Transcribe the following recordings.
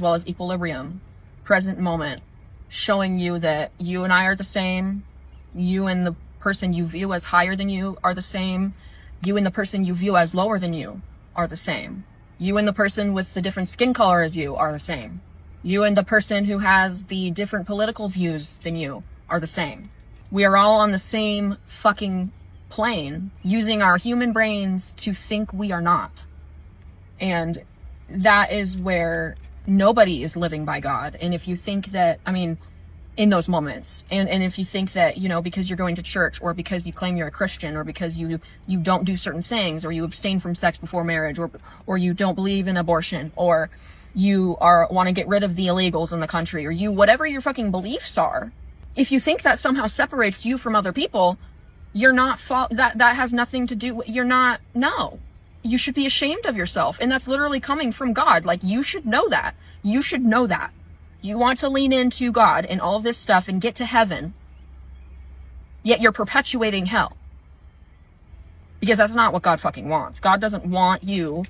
as well as equilibrium, present moment, showing you that you and I are the same. You and the person you view as higher than you are the same. You and the person you view as lower than you are the same. You and the person with the different skin color as you are the same. You and the person who has the different political views than you are the same. We are all on the same fucking plane, using our human brains to think we are not. And that is where nobody is living by God. And if you think that, I mean, in those moments, and if you think that, you know, because you're going to church, or because you claim you're a Christian, or because you don't do certain things, or you abstain from sex before marriage, or you don't believe in abortion, or you want to get rid of the illegals in the country, or whatever your fucking beliefs are, if you think that somehow separates you from other people, you're not that has nothing to do with, no. You should be ashamed of yourself. And that's literally coming from God. Like, you should know that. You should know that. You want to lean into God and all this stuff and get to heaven, yet you're perpetuating hell. Because that's not what God fucking wants. God doesn't want you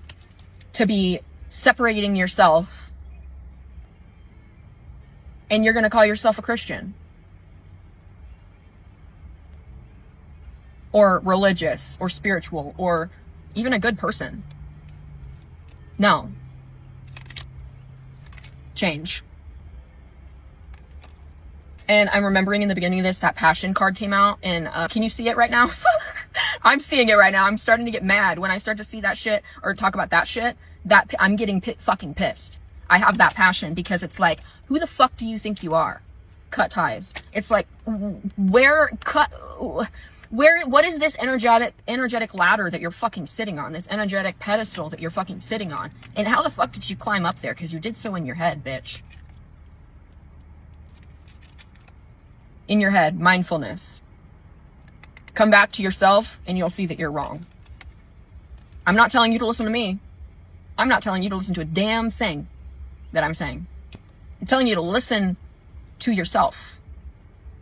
to be separating yourself and you're going to call yourself a Christian or religious or spiritual or even a good person. No. Change. And I'm remembering in the beginning of this, that passion card came out, and can you see it right now? I'm seeing it right now. I'm starting to get mad when I start to see that shit or talk about that shit. That I'm getting fucking pissed. I have that passion because it's like, who the fuck do you think you are? Cut ties. It's like, what is this energetic ladder that you're fucking sitting on? This energetic pedestal that you're fucking sitting on? And how the fuck did you climb up there? Because you did so in your head, bitch. In your head, mindfulness. Come back to yourself and you'll see that you're wrong. I'm not telling you to listen to me. I'm not telling you to listen to a damn thing that I'm saying. I'm telling you to listen to yourself.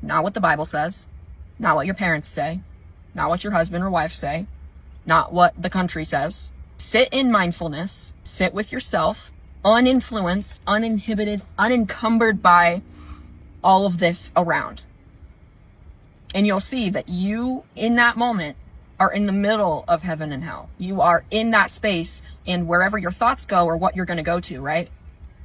Not what the Bible says. Not what your parents say. Not what your husband or wife say. Not what the country says. Sit in mindfulness. Sit with yourself. Uninfluenced, uninhibited, unencumbered by all of this around. And you'll see that you, in that moment, are in the middle of heaven and hell. You are in that space, and wherever your thoughts go or what you're going to go to, right?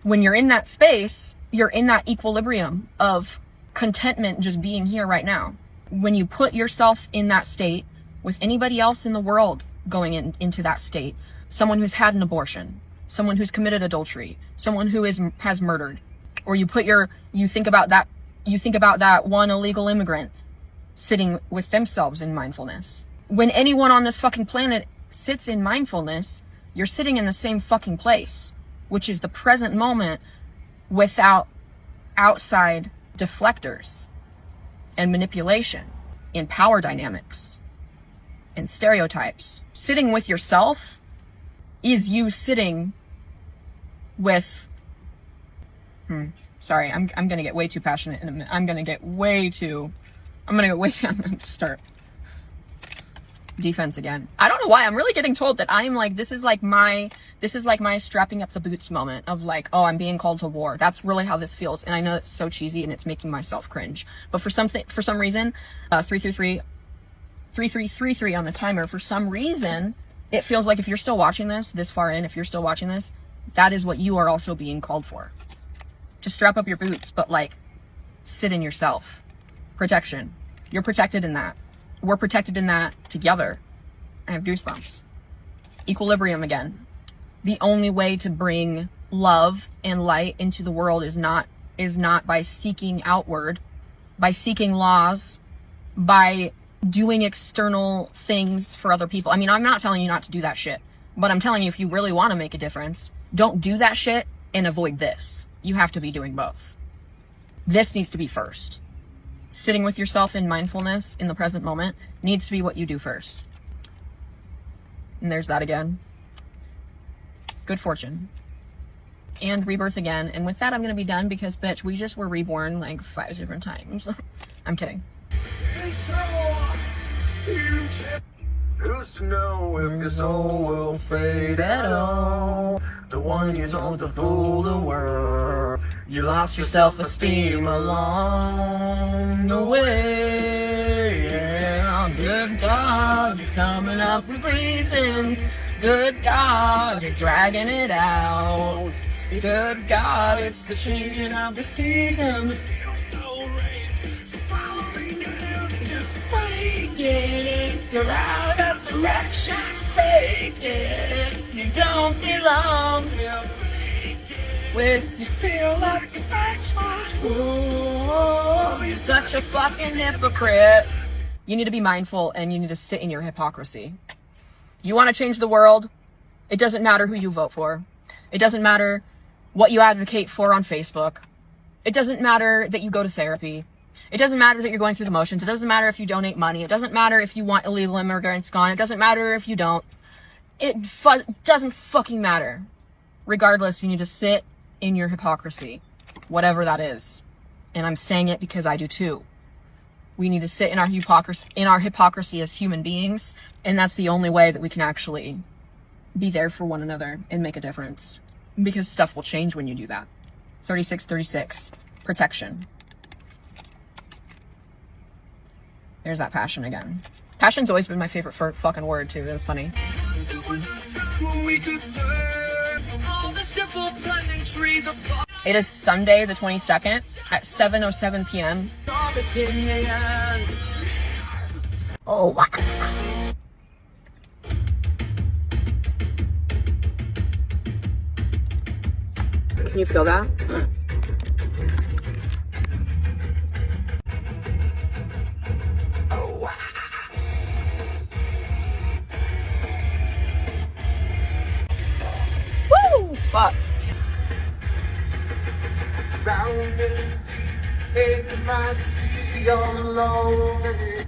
When you're in that space, you're in that equilibrium of contentment just being here right now. When you put yourself in that state with anybody else in the world going into that state, someone who's had an abortion, someone who's committed adultery, someone who has murdered, or you think about that one illegal immigrant sitting with themselves in mindfulness. When anyone on this fucking planet sits in mindfulness, you're sitting in the same fucking place, which is the present moment without outside deflectors and manipulation in power dynamics and stereotypes. Sitting with yourself is you sitting with, sorry, I'm going to get way too passionate in a minute. I'm going to start defense again. I don't know why. I'm really getting told that I'm like, this is like my strapping up the boots moment of like, oh, I'm being called to war. That's really how this feels. And I know it's so cheesy and it's making myself cringe. But for some reason, 3333 on the timer, for some reason, it feels like if you're still watching this far in, if you're still watching this, that is what you are also being called for. To strap up your boots, but like, sit in yourself. Protection. You're protected in that. We're protected in that together. I have goosebumps. Equilibrium again. The only way to bring love and light into the world is not by seeking outward, by seeking laws, by doing external things for other people. I mean, I'm not telling you not to do that shit, but I'm telling you, if you really want to make a difference, don't do that shit and avoid this. You have to be doing both. This needs to be first. Sitting with yourself in mindfulness in the present moment needs to be what you do first. And there's that again. Good fortune. And rebirth again. And with that, I'm going to be done because, bitch, we just were reborn like 5 different times. I'm kidding. Who's to know if your soul will fade at all? the one you told to fool the world. You lost your self-esteem along the way. Yeah. Good God, you're coming up with reasons. Good God, you're dragging it out. Good God, it's the changing of the seasons. Just fake it. You're out of direction. Fake it. You don't belong. With you feel like the facts. You're such a fucking hypocrite. You need to be mindful and you need to sit in your hypocrisy. You want to change the world? It doesn't matter who you vote for. It doesn't matter what you advocate for on Facebook. It doesn't matter that you go to therapy. It doesn't matter that you're going through the motions. It doesn't matter if you donate money. It doesn't matter if you want illegal immigrants gone. It doesn't matter if you don't. It doesn't fucking matter. Regardless, you need to sit in your hypocrisy, whatever that is. And I'm saying it because I do too. We need to sit in our hypocrisy as human beings, and that's the only way that we can actually be there for one another and make a difference. Because stuff will change when you do that. 3636, protection. There's that passion again. Passion's always been my favorite fucking word too. That's funny. It is Sunday the 22nd at 7:07 p.m. Oh, wow. Can you feel that? Woo! Fuck. Rounded in my sea alone.